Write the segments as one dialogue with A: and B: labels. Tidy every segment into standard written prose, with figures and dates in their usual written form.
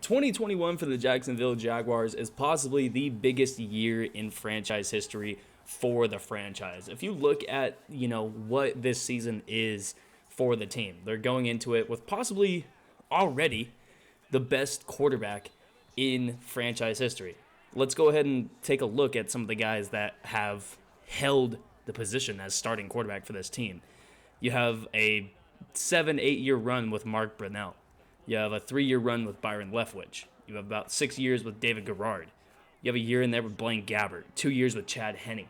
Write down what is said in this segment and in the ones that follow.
A: 2021 for the Jacksonville Jaguars is possibly the biggest year in franchise history for the franchise. If you look at, what this season is for the team, they're going into it with possibly already the best quarterback in franchise history. Let's go ahead and take a look at some of the guys that have held the position as starting quarterback for this team. You have a 7-8 year run with Mark Brunell. You have a 3-year run with Byron Leftwich. You have about 6 years with David Garrard. You have a year in there with Blaine Gabbert, 2 years with Chad Henne,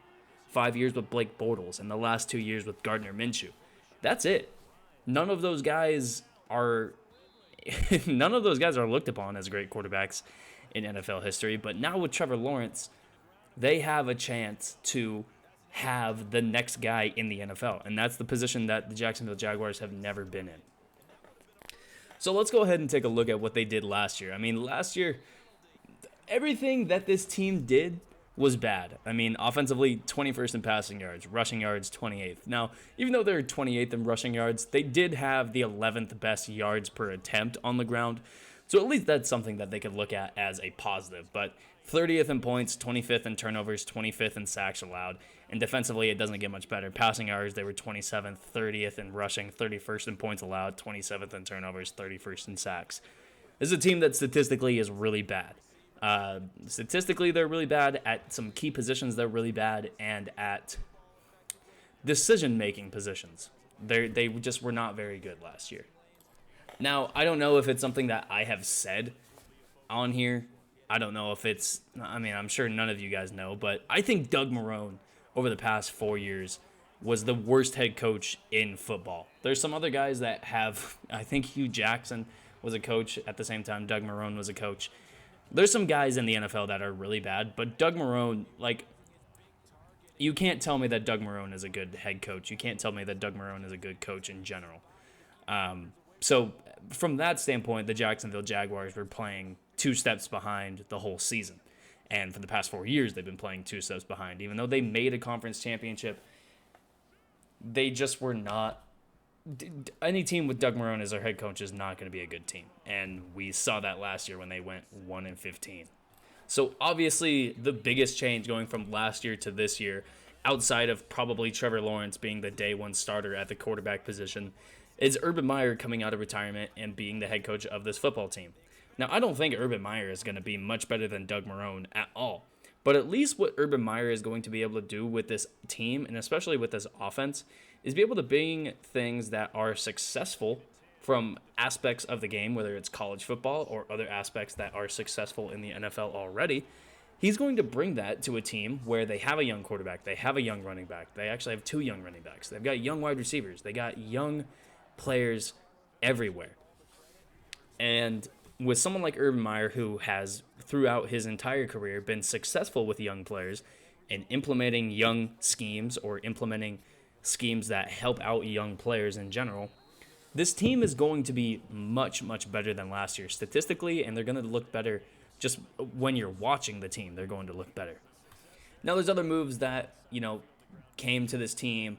A: 5 years with Blake Bortles, and the last 2 years with Gardner Minshew. That's it. None of those guys are looked upon as great quarterbacks in NFL history, but now with Trevor Lawrence, they have a chance to have the next guy in the NFL, and that's the position that the Jacksonville Jaguars have never been in. So let's go ahead and take a look at what they did last year. Last year, everything that this team did was bad. Offensively, 21st in passing yards, rushing yards, 28th. Now, even though they're 28th in rushing yards, they did have the 11th best yards per attempt on the ground. So at least that's something that they could look at as a positive. But 30th in points, 25th in turnovers, 25th in sacks allowed. And defensively, it doesn't get much better. Passing yards, they were 27th, 30th in rushing, 31st in points allowed, 27th in turnovers, 31st in sacks. This is a team that statistically is really bad. Statistically, they're really bad. At some key positions, they're really bad. And at decision-making positions, they just were not very good last year. Now, I don't know if it's something that I have said on here. I don't know if it's, I'm sure none of you guys know, but I think Doug Marrone over the past 4 years was the worst head coach in football. There's some other guys that have, I think Hugh Jackson was a coach at the same time Doug Marrone was a coach. There's some guys in the NFL that are really bad, but Doug Marrone, you can't tell me that Doug Marrone is a good head coach. You can't tell me that Doug Marrone is a good coach in general. So from that standpoint, the Jacksonville Jaguars were playing 2 steps behind the whole season. And for the past 4 years, they've been playing 2 steps behind. Even though they made a conference championship, they just were not. Any team with Doug Marrone as their head coach is not going to be a good team. And we saw that last year when they went 1-15. So obviously, the biggest change going from last year to this year, outside of probably Trevor Lawrence being the day one starter at the quarterback position, is Urban Meyer coming out of retirement and being the head coach of this football team. Now, I don't think Urban Meyer is going to be much better than Doug Marrone at all. But at least what Urban Meyer is going to be able to do with this team, and especially with this offense, is be able to bring things that are successful from aspects of the game, whether it's college football or other aspects that are successful in the NFL already. He's going to bring that to a team where they have a young quarterback, they have a young running back, they actually have 2 young running backs, they've got young wide receivers, they got young players everywhere. And with someone like Urban Meyer, who has throughout his entire career been successful with young players and implementing young schemes or implementing schemes that help out young players in general, this team is going to be much, much better than last year statistically, and they're going to look better just when you're watching the team. They're going to look better. Now, there's other moves that, came to this team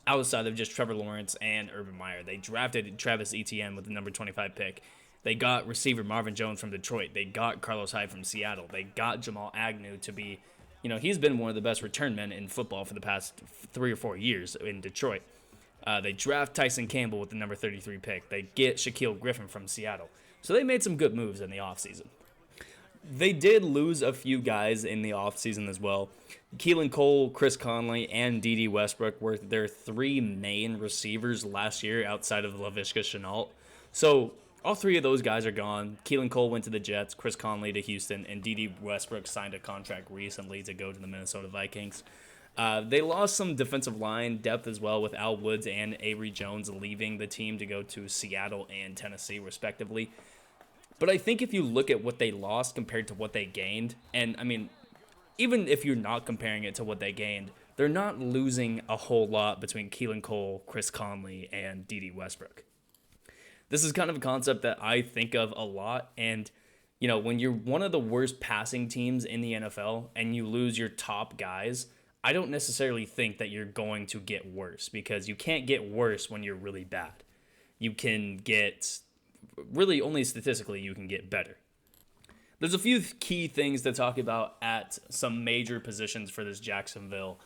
A: outside of just Trevor Lawrence and Urban Meyer. They drafted Travis Etienne with the number 25 pick. They got receiver Marvin Jones from Detroit. They got Carlos Hyde from Seattle. They got Jamal Agnew to be, he's been one of the best return men in football for the past 3 or 4 years in Detroit. They draft Tyson Campbell with the number 33 pick. They get Shaquille Griffin from Seattle. So they made some good moves in the offseason. They did lose a few guys in the offseason as well. Keelan Cole, Chris Conley, and Dede Westbrook were their 3 main receivers last year outside of Laviska Shenault. So all 3 of those guys are gone. Keelan Cole went to the Jets, Chris Conley to Houston, and Dede Westbrook signed a contract recently to go to the Minnesota Vikings. They lost some defensive line depth as well, with Al Woods and Avery Jones leaving the team to go to Seattle and Tennessee, respectively. But I think if you look at what they lost compared to what they gained, and even if you're not comparing it to what they gained, they're not losing a whole lot between Keelan Cole, Chris Conley, and Dede Westbrook. This is kind of a concept that I think of a lot, and when you're one of the worst passing teams in the NFL and you lose your top guys, I don't necessarily think that you're going to get worse, because you can't get worse when you're really bad. You can get, really only statistically, you can get better. There's a few key things to talk about at some major positions for this Jacksonville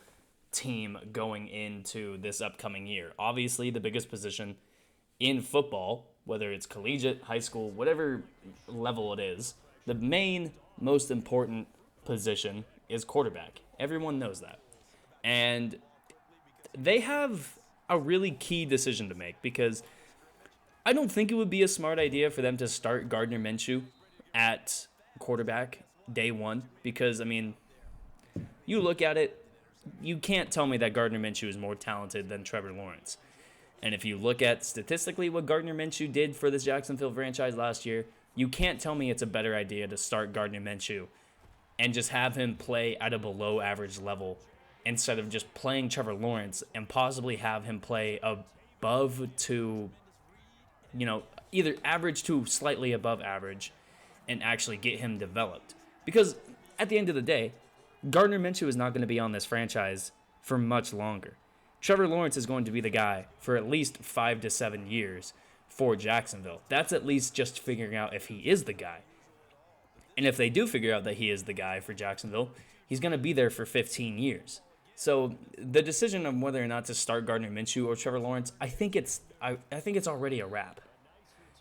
A: team going into this upcoming year. Obviously, the biggest position in football, whether it's collegiate, high school, whatever level it is, the main, most important position is quarterback. Everyone knows that. And they have a really key decision to make because I don't think it would be a smart idea for them to start Gardner Minshew at quarterback day one because, I mean, you look at it, you can't tell me that Gardner Minshew is more talented than Trevor Lawrence. And if you look at statistically what Gardner Minshew did for this Jacksonville franchise last year, you can't tell me it's a better idea to start Gardner Minshew and just have him play at a below average level instead of just playing Trevor Lawrence and possibly have him play above to, either average to slightly above average and actually get him developed. Because at the end of the day, Gardner Minshew is not going to be on this franchise for much longer. Trevor Lawrence is going to be the guy for at least 5 to 7 years for Jacksonville. That's at least just figuring out if he is the guy. And if they do figure out that he is the guy for Jacksonville, he's going to be there for 15 years. So the decision of whether or not to start Gardner Minshew or Trevor Lawrence, I think it's already a wrap.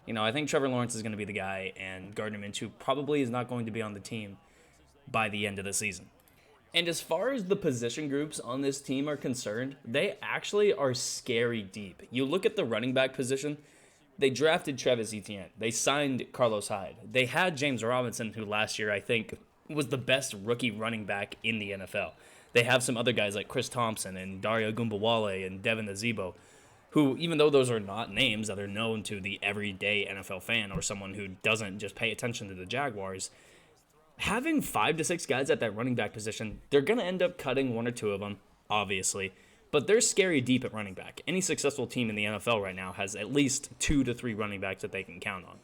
A: I think Trevor Lawrence is going to be the guy, and Gardner Minshew probably is not going to be on the team by the end of the season. And as far as the position groups on this team are concerned, they actually are scary deep. You look at the running back position, they drafted Travis Etienne. They signed Carlos Hyde. They had James Robinson, who last year I think was the best rookie running back in the NFL. They have some other guys like Chris Thompson and Dario Gumbawale and Devin Azebo, who, even though those are not names that are known to the everyday NFL fan or someone who doesn't just pay attention to the Jaguars, having 5 to 6 guys at that running back position, they're going to end up cutting 1 or 2 of them, obviously. But they're scary deep at running back. Any successful team in the NFL right now has at least 2 to 3 running backs that they can count on.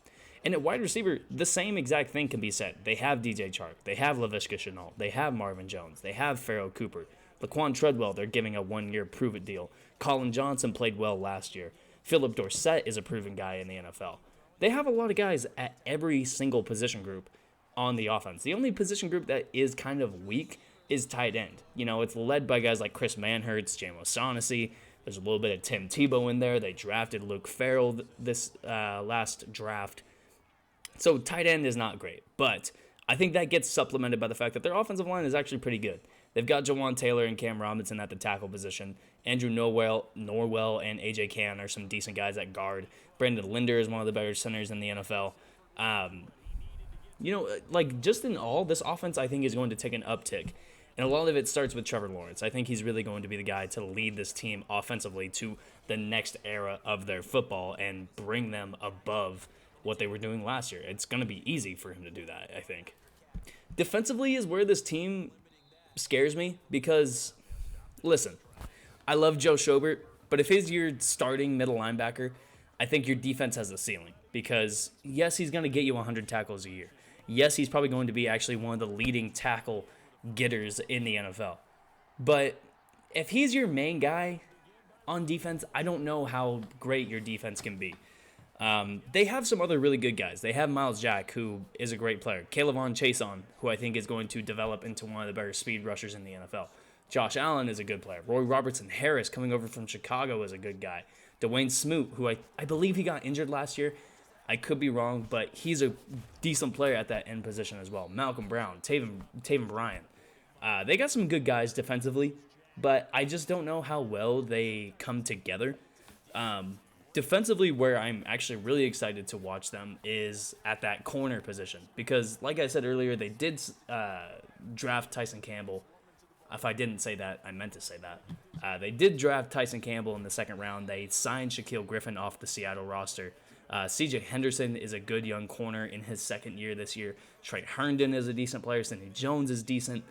A: And at wide receiver, the same exact thing can be said. They have DJ Chark. They have Laviska Shenault. They have Marvin Jones. They have Pharaoh Cooper. Laquan Treadwell, they're giving a 1-year prove-it deal. Colin Johnson played well last year. Philip Dorsett is a proven guy in the NFL. They have a lot of guys at every single position group on the offense. The only position group that is kind of weak is tight end. It's led by guys like Chris Manhertz, Jamo Shaughnessy. There's a little bit of Tim Tebow in there. They drafted Luke Farrell this last draft. So tight end is not great, but I think that gets supplemented by the fact that their offensive line is actually pretty good. They've got Jawan Taylor and Cam Robinson at the tackle position. Andrew Norwell and A.J. Cann are some decent guys at guard. Brandon Linder is one of the better centers in the NFL. Just in all, this offense I think is going to take an uptick. And a lot of it starts with Trevor Lawrence. I think he's really going to be the guy to lead this team offensively to the next era of their football and bring them above what they were doing last year. It's going to be easy for him to do that, I think. Defensively is where this team scares me because, listen, I love Joe Schobert, but if he's your starting middle linebacker, I think your defense has a ceiling because, yes, he's going to get you 100 tackles a year. Yes, he's probably going to be actually one of the leading tackle getters in the NFL. But if he's your main guy on defense, I don't know how great your defense can be. They have some other really good guys. They have Miles Jack, who is a great player. Kayvon Chason, who I think is going to develop into one of the better speed rushers in the NFL. Josh Allen is a good player. Roy Robertson Harris, coming over from Chicago, is a good guy. Dwayne Smoot, who I believe he got injured last year. I could be wrong, but he's a decent player at that end position as well. Malcolm Brown, Taven Bryan. They got some good guys defensively, but I just don't know how well they come together. Defensively, where I'm actually really excited to watch them is at that corner position. Because, like I said earlier, they did draft Tyson Campbell. If I didn't say that, I meant to say that. They did draft Tyson Campbell in the second round. They signed Shaquille Griffin off the Seattle roster. C.J. Henderson is a good young corner in his second year this year. Trey Herndon is a decent player. Sidney Jones is decent.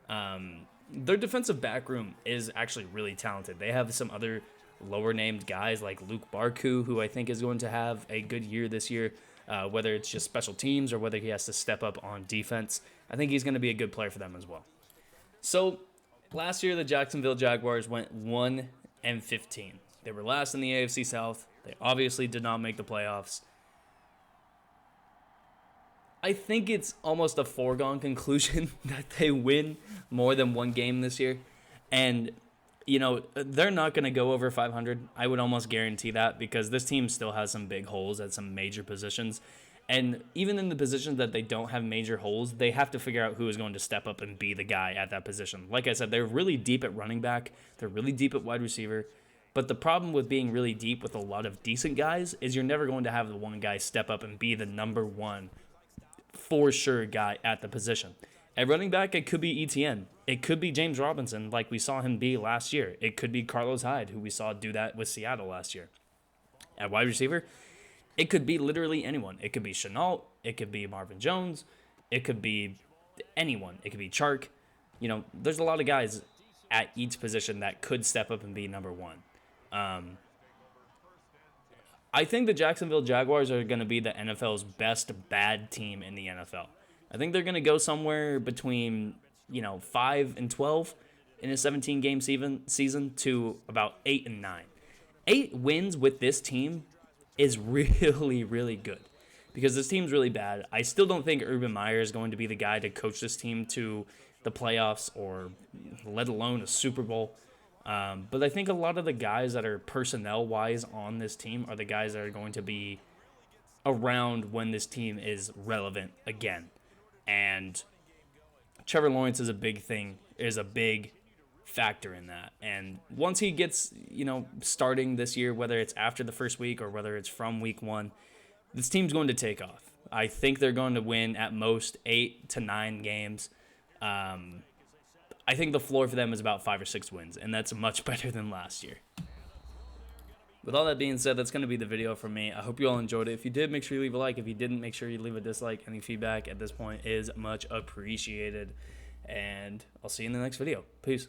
A: Their defensive back room is actually really talented. They have some other lower-named guys like Luke Barku, who I think is going to have a good year this year, whether it's just special teams or whether he has to step up on defense. I think he's going to be a good player for them as well. So, last year the Jacksonville Jaguars went 1-15. They were last in the AFC South. They obviously did not make the playoffs. I think it's almost a foregone conclusion that they win more than one game this year. And, they're not going to go over 500. I would almost guarantee that because this team still has some big holes at some major positions. And even in the positions that they don't have major holes, they have to figure out who is going to step up and be the guy at that position. Like I said, they're really deep at running back. They're really deep at wide receiver. But the problem with being really deep with a lot of decent guys is you're never going to have the one guy step up and be the number one for sure guy at the position. At running back, it could be ETN. It could be James Robinson, like we saw him be last year. It could be Carlos Hyde, who we saw do that with Seattle last year. At wide receiver, it could be literally anyone. It could be Chenault. It could be Marvin Jones. It could be anyone. It could be Chark. There's a lot of guys at each position that could step up and be number one. I think the Jacksonville Jaguars are going to be the NFL's best bad team in the NFL. I think they're going to go somewhere between 5-12 in a 17-game season to about 8-9. 8 wins with this team is really, really good because this team's really bad. I still don't think Urban Meyer is going to be the guy to coach this team to the playoffs or let alone a Super Bowl. But I think a lot of the guys that are personnel-wise on this team are the guys that are going to be around when this team is relevant again. And Trevor Lawrence is a big factor in that. And once he gets, starting this year, whether it's after the first week or whether it's from week 1, this team's going to take off. I think they're going to win at most 8 to 9 games. I think the floor for them is about 5 or 6 wins, and that's much better than last year. With all that being said, that's going to be the video from me. I hope you all enjoyed it. If you did, make sure you leave a like. If you didn't, make sure you leave a dislike. Any feedback at this point is much appreciated. And I'll see you in the next video. Peace.